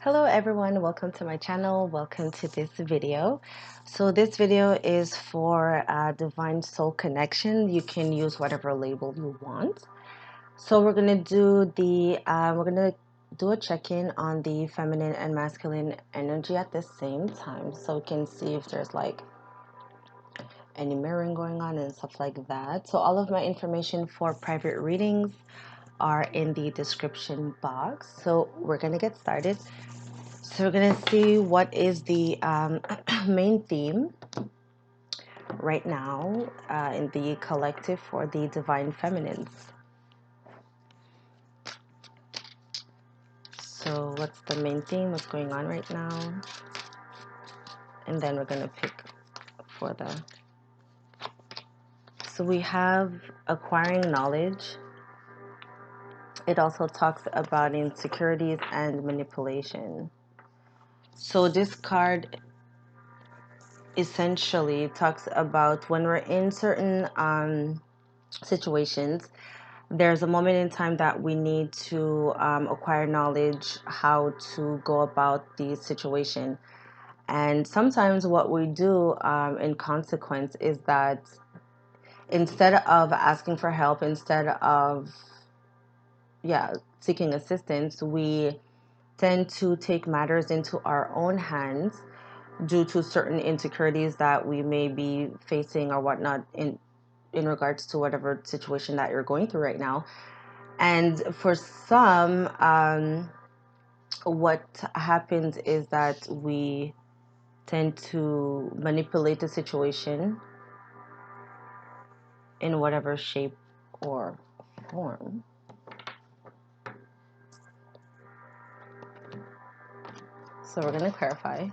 Hello everyone, welcome to my channel, welcome to this video. So this video is for divine soul connection. You can use whatever label you want. So we're gonna do a check-in on the feminine and masculine energy at the same time, so we can see if there's like any mirroring going on and stuff like that. So all of my information for private readings are in the description box. So we're gonna get started. So we're going to see what is the main theme right now in the collective for the divine feminines. So what's the main theme? What's going on right now? And then we're going to pick for the... So we have acquiring knowledge. It also talks about insecurities and manipulation. So this card essentially talks about when we're in certain situations, there's a moment in time that we need to acquire knowledge how to go about the situation. And sometimes what we do in consequence is that instead of asking for help, instead of seeking assistance, we tend to take matters into our own hands due to certain insecurities that we may be facing or whatnot in regards to whatever situation that you're going through right now. And for some, what happens is that we tend to manipulate the situation in whatever shape or form. So we're going to clarify.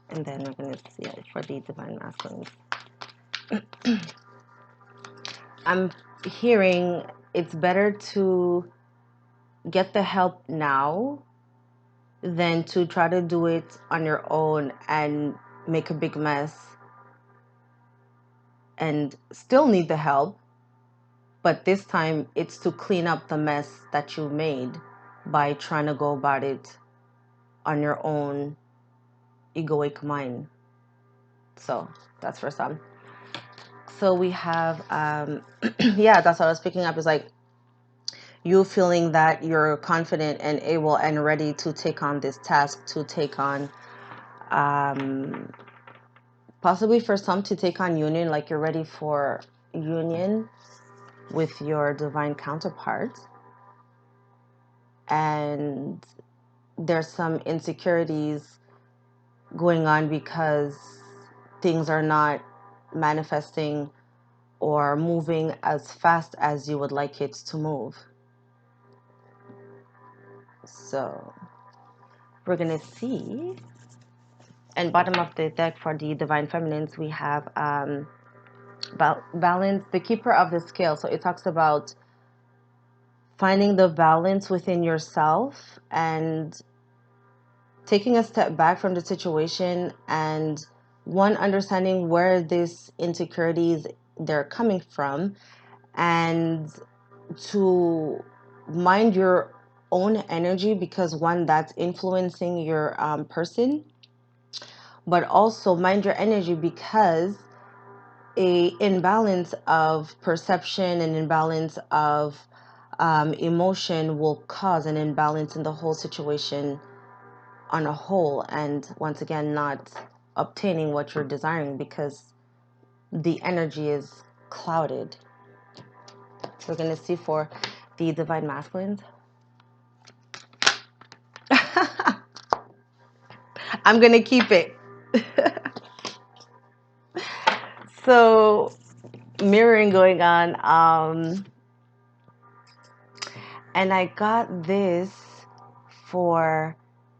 And then we're going to see it for the divine masculines. I'm hearing it's better to get the help now than to try to do it on your own and make a big mess and still need the help, but this time it's to clean up the mess that you made by trying to go about it on your own egoic mind. So that's for some. So we have that's what I was picking up, is like you feeling that you're confident and able and ready to take on this task, to take on possibly for some to take on union, like you're ready for union with your divine counterpart. And there's some insecurities going on because things are not manifesting or moving as fast as you would like it to move. So we're gonna see. And bottom of the deck for the divine feminines, we have balance, the keeper of the scale. So it talks about finding the balance within yourself and taking a step back from the situation, and one, understanding where these insecurities they're coming from, and to mind your own energy, because one, that's influencing your person, but also mind your energy because a imbalance of perception and imbalance of emotion will cause an imbalance in the whole situation on a whole, and once again not obtaining what you're desiring because the energy is clouded. So we're going to see for the divine masculines. I'm going to keep it. So mirroring going on, and I got this for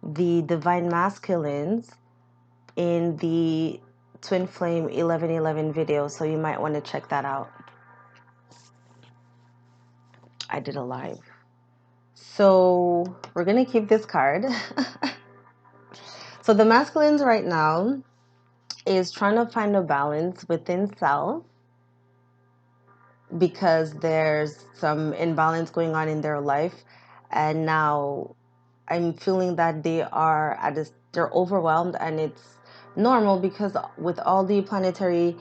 the divine masculines in the Twinflame 1111 video, so you might want to check that out. I did a live. So we're gonna keep this card. So the masculines right now is trying to find a balance within self because there's some imbalance going on in their life, and now I'm feeling that they're overwhelmed, and it's normal because with all the planetary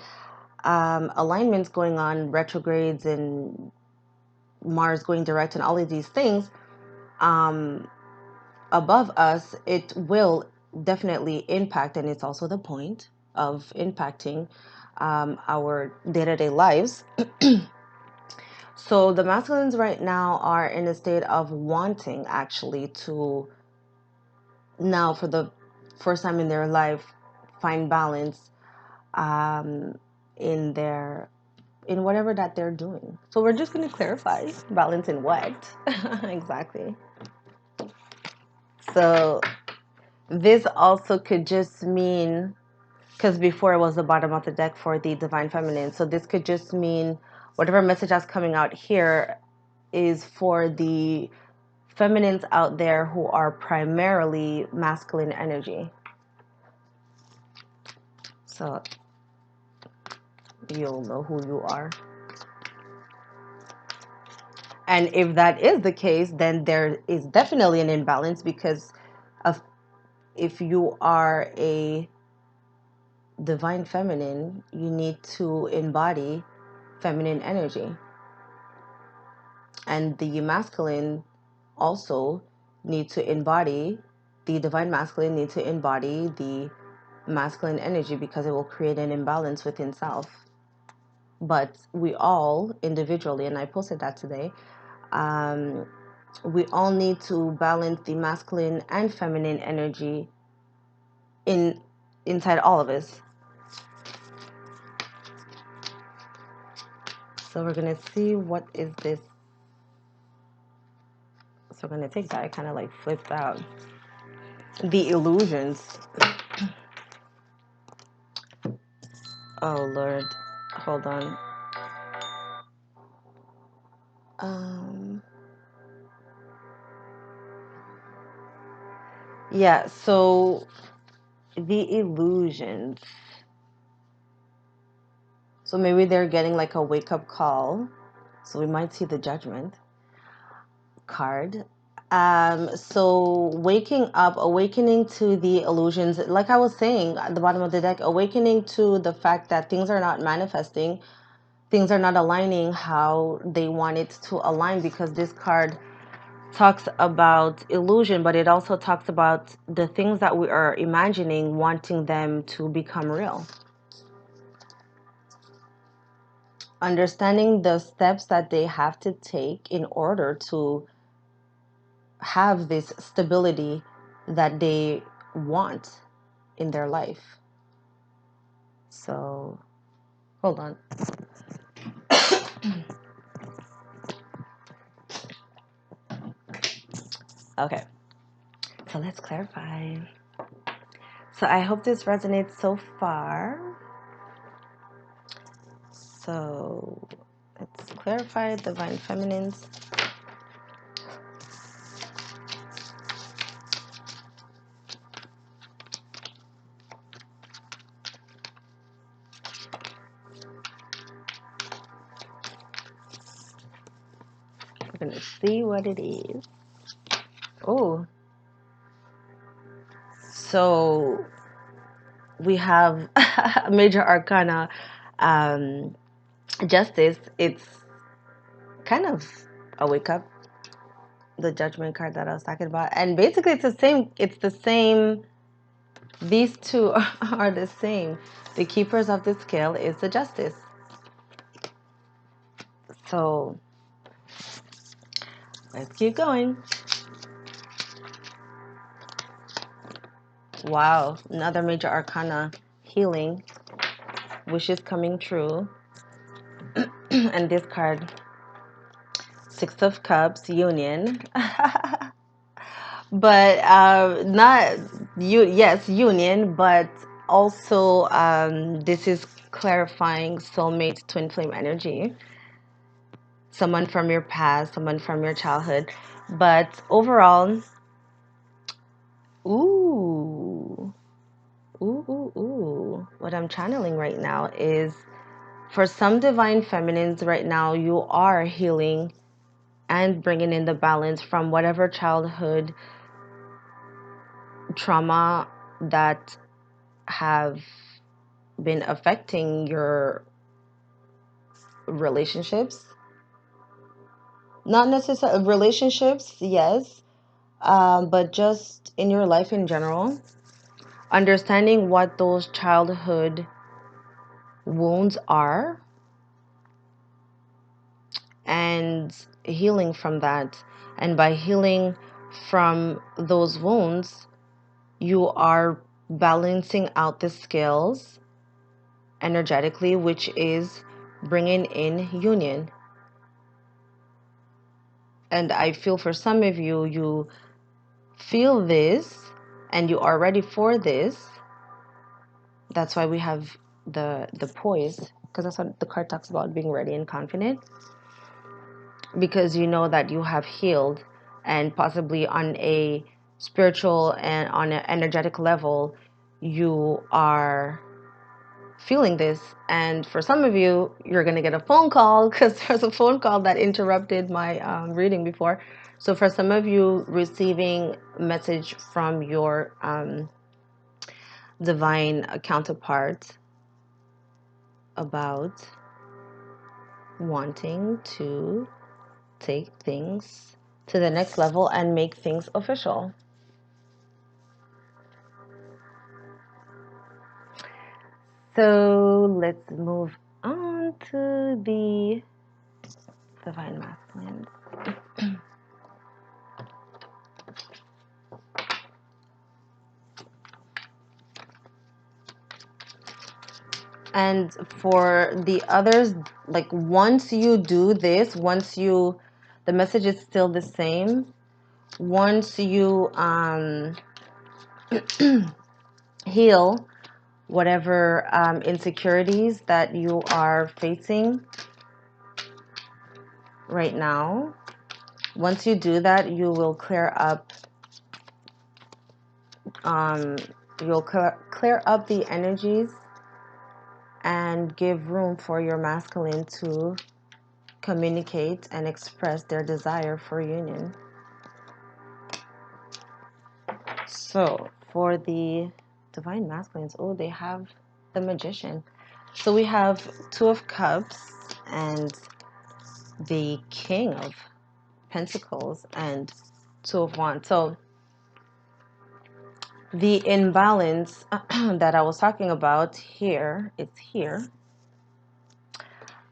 alignments going on, retrogrades and Mars going direct and all of these things above us, it will definitely impact, and it's also the point of impacting our day-to-day lives. So the masculines right now are in a state of wanting actually to now for the first time in their life find balance um, in their in whatever that they're doing. So we're just going to clarify balance in what exactly. So this also could just mean, because before it was the bottom of the deck for the divine feminine, so this could just mean whatever message that's coming out here is for the feminines out there who are primarily masculine energy. So you'll know who you are. And if that is the case, then there is definitely an imbalance because of if you are a divine feminine, you need to embody feminine energy. And the masculine also need to embody, the divine masculine need to embody the masculine energy because it will create an imbalance within self. But we all individually, and I posted that today, we all need to balance the masculine and feminine energy inside all of us. So we're gonna see what is this. So we're gonna take that. I kind of like flipped out the illusions. Oh Lord, hold on. Yeah. So the illusions. So maybe they're getting like a wake up call. So we might see the judgment card. So waking up, awakening to the illusions, like I was saying at the bottom of the deck, awakening to the fact that things are not manifesting, things are not aligning how they want it to align, because this card talks about illusion, but it also talks about the things that we are imagining, wanting them to become real. Understanding the steps that they have to take in order to have this stability that they want in their life. So, hold on. Okay, so let's clarify. So, I hope this resonates so far. So, let's clarify divine feminines. We're gonna see what it is. Oh, so we have major arcana, justice. It's kind of a wake up, the judgment card that I was talking about. And basically it's the same, these two are the same. The keepers of the scale is the justice. So let's keep going. Wow, another major arcana, healing, wishes coming true. And this card, Six of Cups, union. But not you. Yes, union, but also this is clarifying soulmate twin flame energy. Someone from your past, someone from your childhood, but overall, ooh, ooh. What I'm channeling right now is for some divine feminines right now, you are healing and bringing in the balance from whatever childhood trauma that have been affecting your relationships. Not necessarily relationships, yes, but just in your life in general. Understanding what those childhood wounds are and healing from that. And by healing from those wounds, you are balancing out the scales energetically, which is bringing in union. And I feel for some of you, you feel this and you are ready for this. That's why we have the poise, because that's what the card talks about, being ready and confident, because you know that you have healed, and possibly on a spiritual and on an energetic level you are feeling this. And for some of you, you're going to get a phone call, because there's a phone call that interrupted my reading before. So for some of you, receiving a message from your divine counterpart about wanting to take things to the next level and make things official. So let's move on to the divine masculine. And for the others, like once you do this, the message is still the same. Once you heal whatever insecurities that you are facing right now, once you do that, you will clear up. You'll clear up the energies and give room for your masculine to communicate and express their desire for union. So for the divine masculines, oh, they have the magician. So we have Two of Cups and the King of Pentacles and Two of Wands. So the imbalance that I was talking about here, it's here.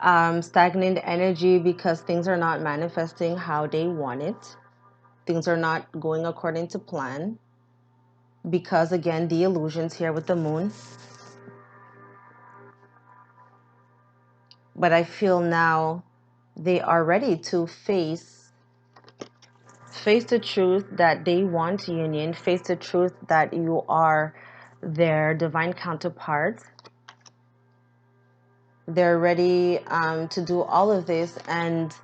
Stagnant energy because things are not manifesting how they want it. Things are not going according to plan. Because again, the illusions here with the moon. But I feel now they are ready to face the truth that they want union, face the truth that you are their divine counterpart. They're ready to do all of this and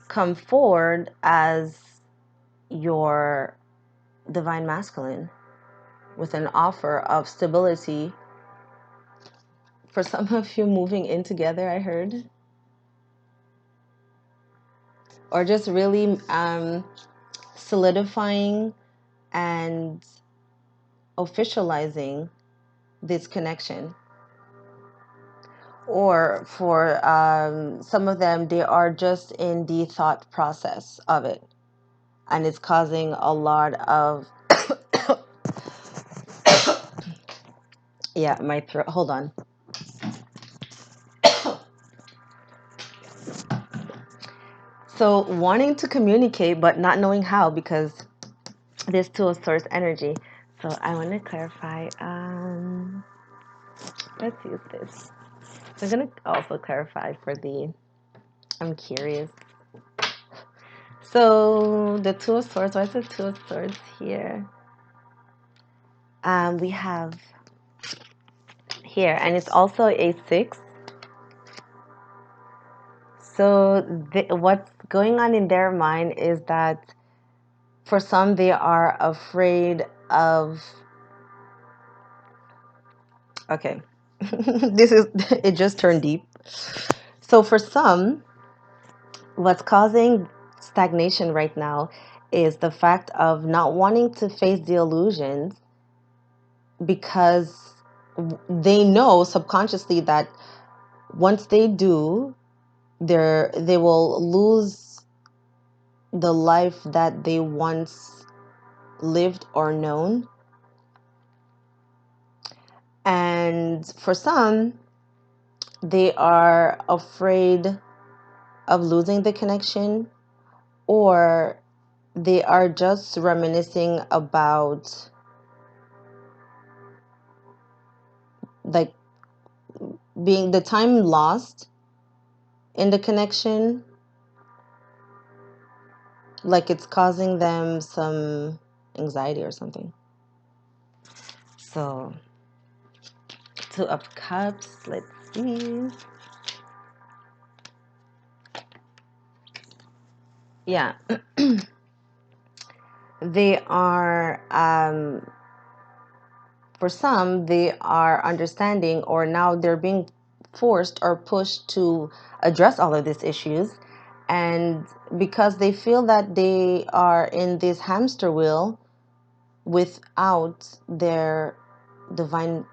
come forward as your divine masculine with an offer of stability. For some of you, moving in together, I heard. Or just really solidifying and officializing this connection. Or for some of them, they are just in the thought process of it, and it's causing a lot of yeah, my throat, hold on. So wanting to communicate but not knowing how, because there's still a source energy. So I want to clarify, let's use this. I'm going to also clarify for the, I'm curious. So the Two of Swords, why is the Two of Swords here? We have here, and it's also a 6. So what's going on in their mind is that for some, they are afraid of, okay, it just turned deep. So for some, what's causing stagnation right now is the fact of not wanting to face the illusions because they know subconsciously that once they do, they will lose the life that they once lived or known. And for some, they are afraid of losing the connection, or they are just reminiscing about like being the time lost in the connection, like it's causing them some anxiety or something. So, Two of Cups, let's see. Yeah. They are, for some, they are understanding, or now they're being forced or pushed to address all of these issues. And because they feel that they are in this hamster wheel without their divine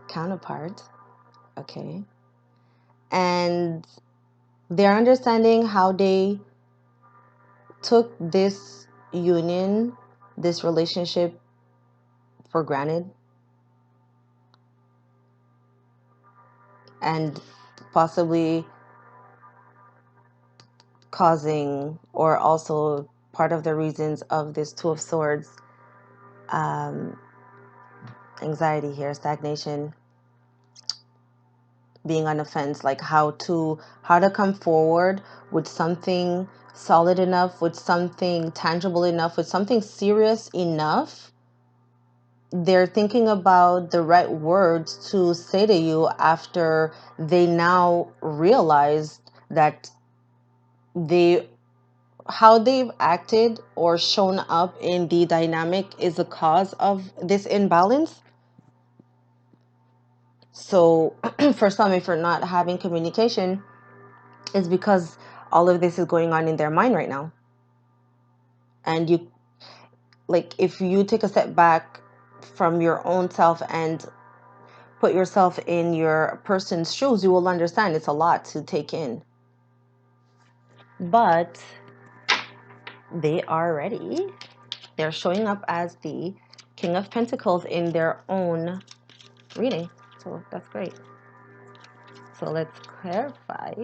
counterpart, okay? And they're understanding how they took this union, this relationship for granted, and possibly causing, or also part of the reasons of this Two of Swords, anxiety here, stagnation, being on the fence, like how to come forward with something solid enough, with something tangible enough, with something serious enough. They're thinking about the right words to say to you after they now realized that they how they've acted or shown up in the dynamic is the cause of this imbalance. So for some, if you're not having communication, it's because all of this is going on in their mind right now. And you, like, if you take a step back from your own self and put yourself in your person's shoes, you will understand it's a lot to take in. But they are ready. They're showing up as the King of Pentacles in their own reading. So that's great. So let's clarify.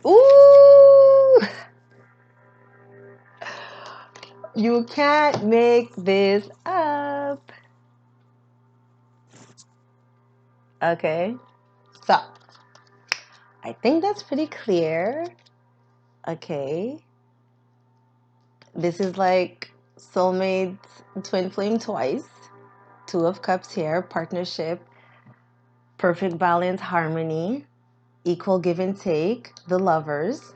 Ooh! You can't make this up. Okay. So I think that's pretty clear. Okay. This is like soulmate, twin flame twice. Two of Cups here, partnership, perfect balance, harmony, equal give and take, the lovers.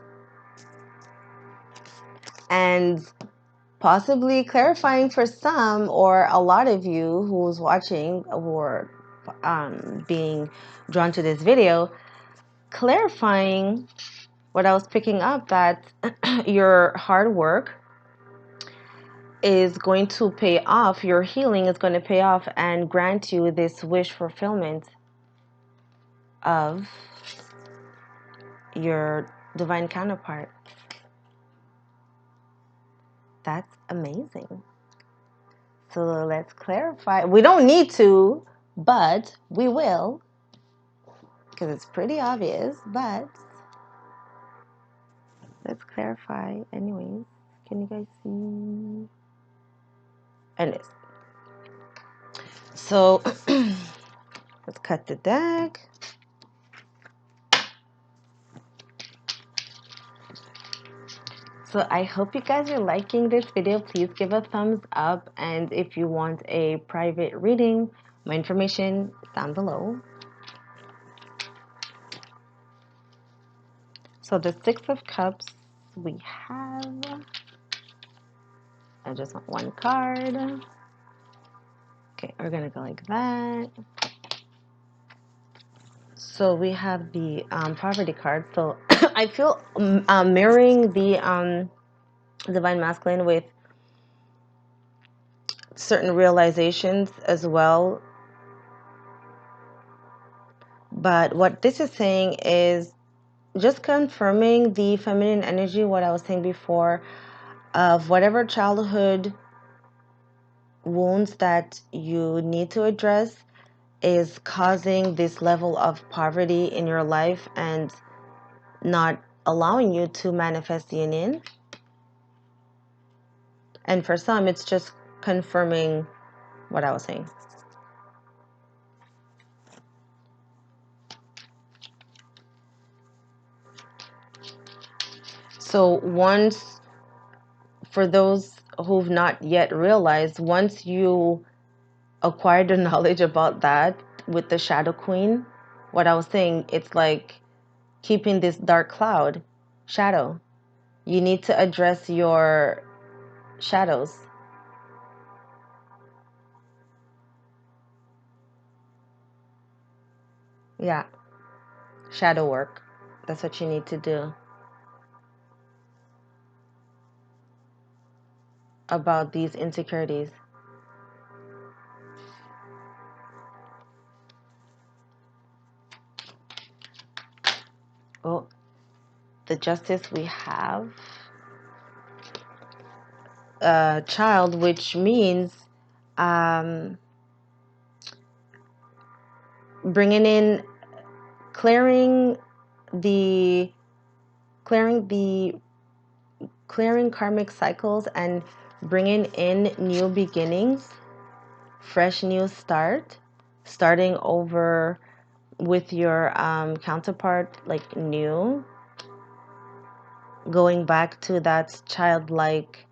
And possibly clarifying for some or a lot of you who's watching or being drawn to this video, clarifying what I was picking up, that your hard work is going to pay off, your healing is going to pay off and grant you this wish fulfillment of your divine counterpart. That's amazing. So let's clarify. We don't need to, but we will, because it's pretty obvious, but let's clarify anyways. Can you guys see? Anyways, so let's cut the deck. So I hope you guys are liking this video. Please give a thumbs up, and if you want a private reading, my information is down below. So the Six of Cups we have, I just want one card. Okay, we're gonna go like that. So we have the poverty card. So I feel mirroring the divine masculine with certain realizations as well. But what this is saying is just confirming the feminine energy, what I was saying before, of whatever childhood wounds that you need to address is causing this level of poverty in your life and not allowing you to manifest the yin. And for some, it's just confirming what I was saying. So once, for those who've not yet realized, once you acquire the knowledge about that with the Shadow Queen, what I was saying, it's like keeping this dark cloud, shadow. You need to address your shadows. Yeah, shadow work. That's what you need to do about these insecurities. Oh, the justice we have a child, which means um, bringing in, clearing the, clearing the, clearing karmic cycles and bringing in new beginnings, fresh new start, starting over with your counterpart, like new, going back to that childlike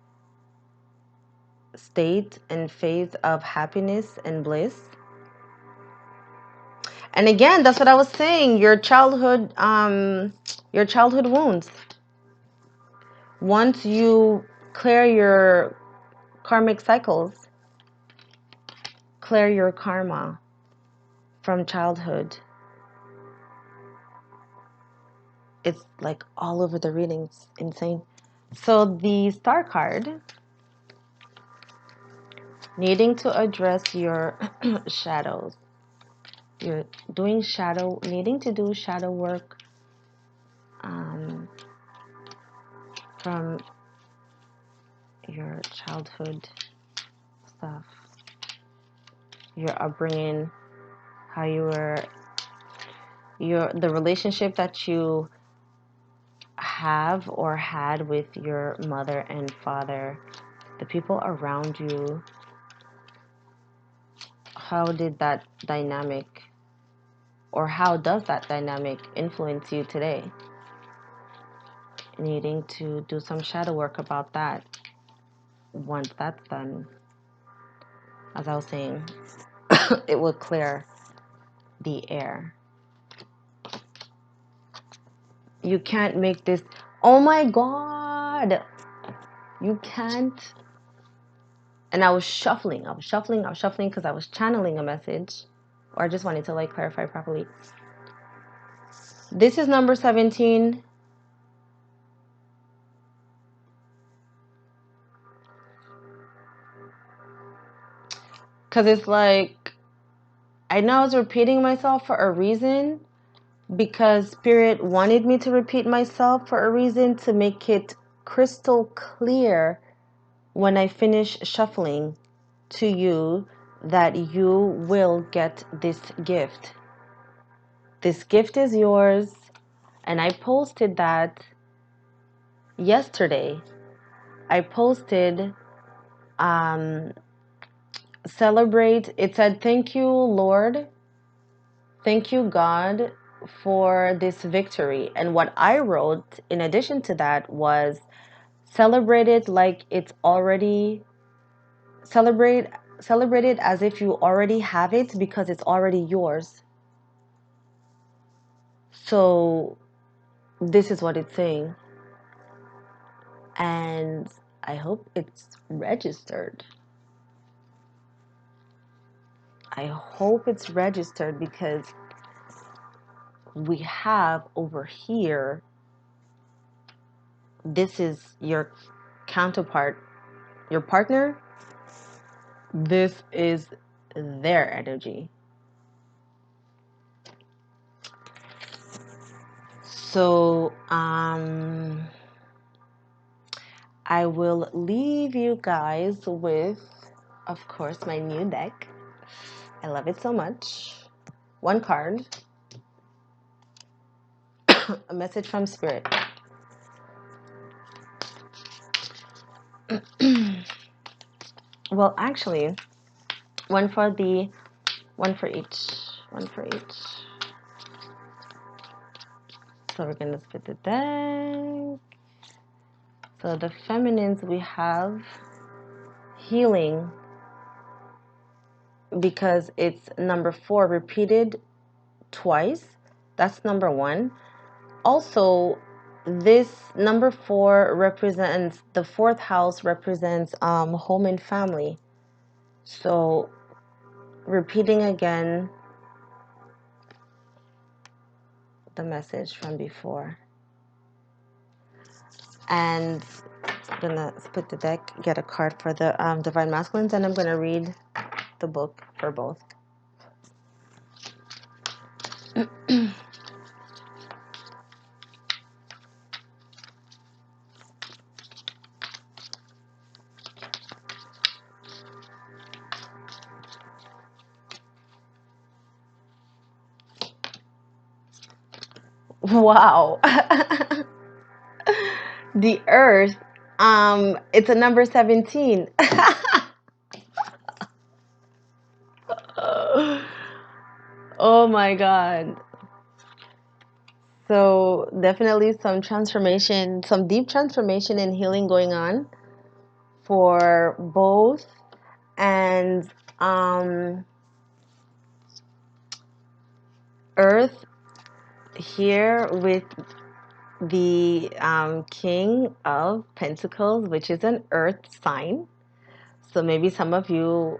state and phase of happiness and bliss. And again, that's what I was saying, your childhood wounds. Once you clear your karmic cycles, clear your karma from childhood, it's like all over the readings, insane. So the star card, needing to address your shadows. You're doing needing to do shadow work um, from your childhood stuff, your upbringing, how you were, the relationship that you have or had with your mother and father, the people around you. How did that dynamic, or how does that dynamic influence you today? Needing to do some shadow work about that. Once that's done, as I was saying, it will clear the air. You can't make this, oh my God, you can't. And I was shuffling because I was channeling a message, or I just wanted to like clarify properly. This is number 17. Because it's like, I know I was repeating myself for a reason, because Spirit wanted me to repeat myself for a reason, to make it crystal clear when I finish shuffling to you that you will get this gift. This gift is yours. And I posted that yesterday. I posted celebrate. It said, thank you, Lord. Thank you, God, for this victory. And what I wrote in addition to that was, celebrate it like it's already, celebrate it as if you already have it, because it's already yours. So this is what it's saying. And I hope it's registered. I hope it's registered, because we have over here, this is your counterpart, your partner. This is their energy. So, I will leave you guys with, of course, my new deck. I love it so much. One card, a message from Spirit. Well, actually, one for each. One for each. So we're going to split the deck. So the feminines, we have healing, because it's number 4 repeated twice. That's number 1. Also, this number 4 represents, the 4th house represents home and family. So repeating again the message from before. And I'm gonna split the deck, get a card for the divine masculines, and I'm gonna read the book for both. Wow. The earth, it's a number 17. Oh my god. So definitely some transformation, some deep transformation and healing going on for both. And earth here with the King of Pentacles, which is an earth sign. So maybe some of you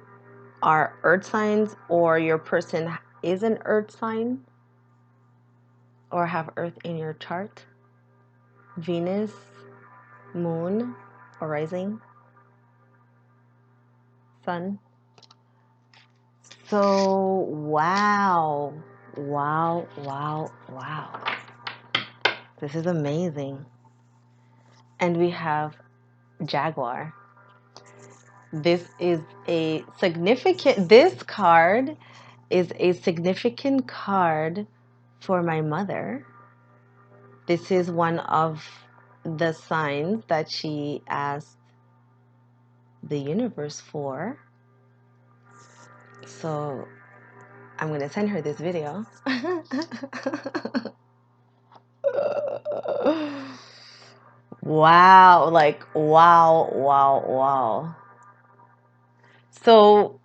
are earth signs, or your person is an earth sign, or have earth in your chart. Venus, moon, or rising, sun. So, wow. Wow, wow, wow. This is amazing. And we have Jaguar. This is a significant, this card is a significant card for my mother. This is one of the signs that she asked the universe for. So I'm going to send her this video. Wow, like wow, wow, wow. So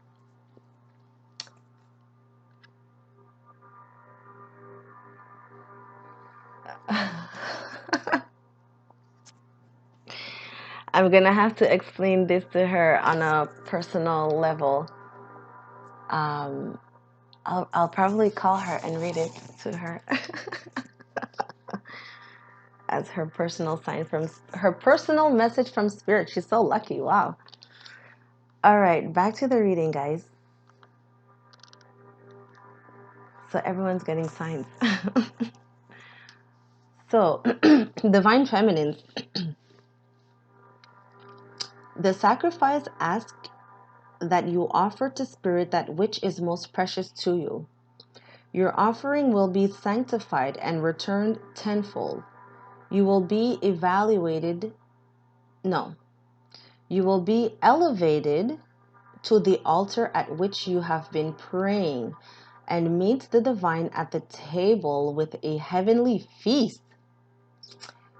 I'm gonna have to explain this to her on a personal level. I'll probably call her and read it to her as her personal sign from her personal message from Spirit. She's so lucky. Wow. All right, back to the reading, guys. So everyone's getting signs. So, divine feminines. The sacrifice asks that you offer to Spirit that which is most precious to you. Your offering will be sanctified and returned tenfold. You will be you will be elevated to the altar at which you have been praying, and meet the divine at the table with a heavenly feast.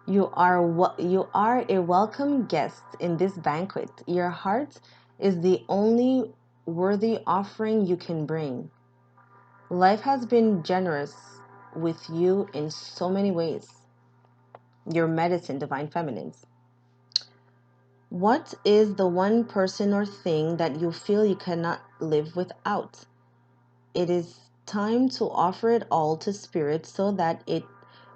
You are a welcome guest in this banquet. Your heart is the only worthy offering you can bring. Life has been generous with you in so many ways. Your medicine, divine feminines. What is the one person or thing that you feel you cannot live without? It is time to offer it all to Spirit so that it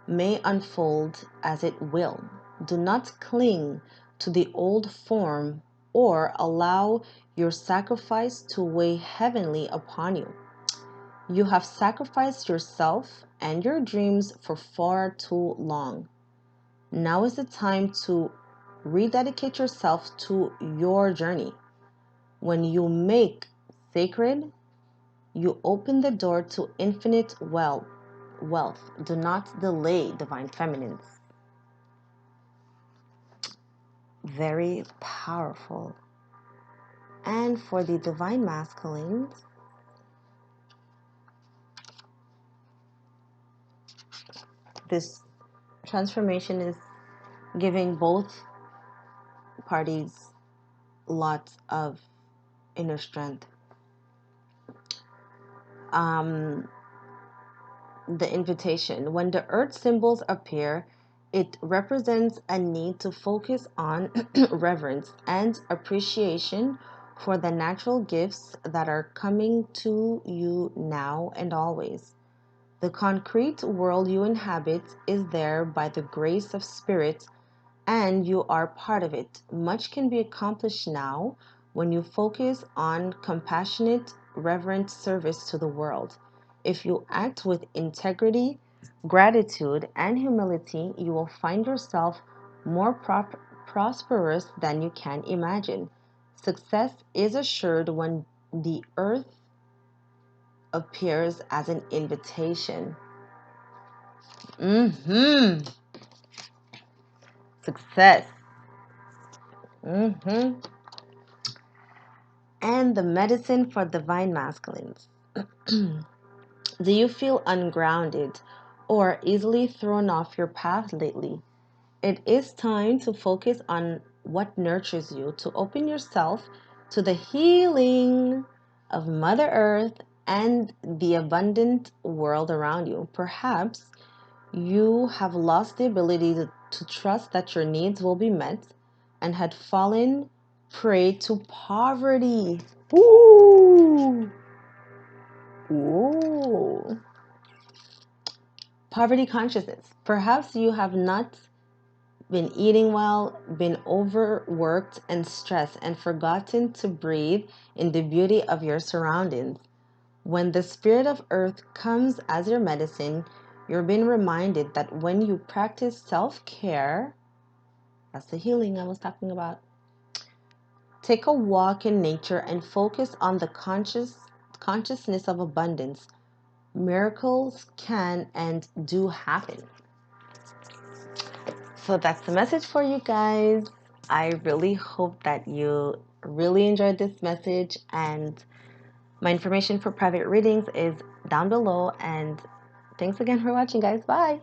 may unfold as it will. Do not cling to the old form or allow your sacrifice to weigh heavily upon you. You have sacrificed yourself and your dreams for far too long. Now is the time to rededicate yourself to your journey. When you make sacred, you open the door to infinite wealth. Do not delay, divine feminines. Very powerful. And for the divine masculines, this transformation is giving both parties lots of inner strength. The invitation. When the earth symbols appear, it represents a need to focus on reverence and appreciation for the natural gifts that are coming to you now and always. The concrete world you inhabit is there by the grace of spirit, and you are part of it. Much can be accomplished now when you focus on compassionate, reverent service to the world. If you act with integrity, gratitude, and humility, you will find yourself more prosperous than you can imagine. Success is assured when the earth appears as an invitation. Success. And the medicine for divine masculines. Do you feel ungrounded or easily thrown off your path lately? It is time to focus on what nurtures you, to open yourself to the healing of Mother Earth and the abundant world around you. Perhaps you have lost the ability to trust that your needs will be met and had fallen prey to poverty. Ooh. Ooh. Poverty consciousness. Perhaps you have not been eating well, been overworked and stressed, and forgotten to breathe in the beauty of your surroundings. When the spirit of earth comes as your medicine, you're being reminded that when you practice self-care, that's the healing I was talking about. Take a walk in nature and focus on the consciousness of abundance. Miracles can and do happen. So that's the message for you guys. I really hope that you really enjoyed this message, and my information for private readings is down below. And thanks again for watching, guys. Bye.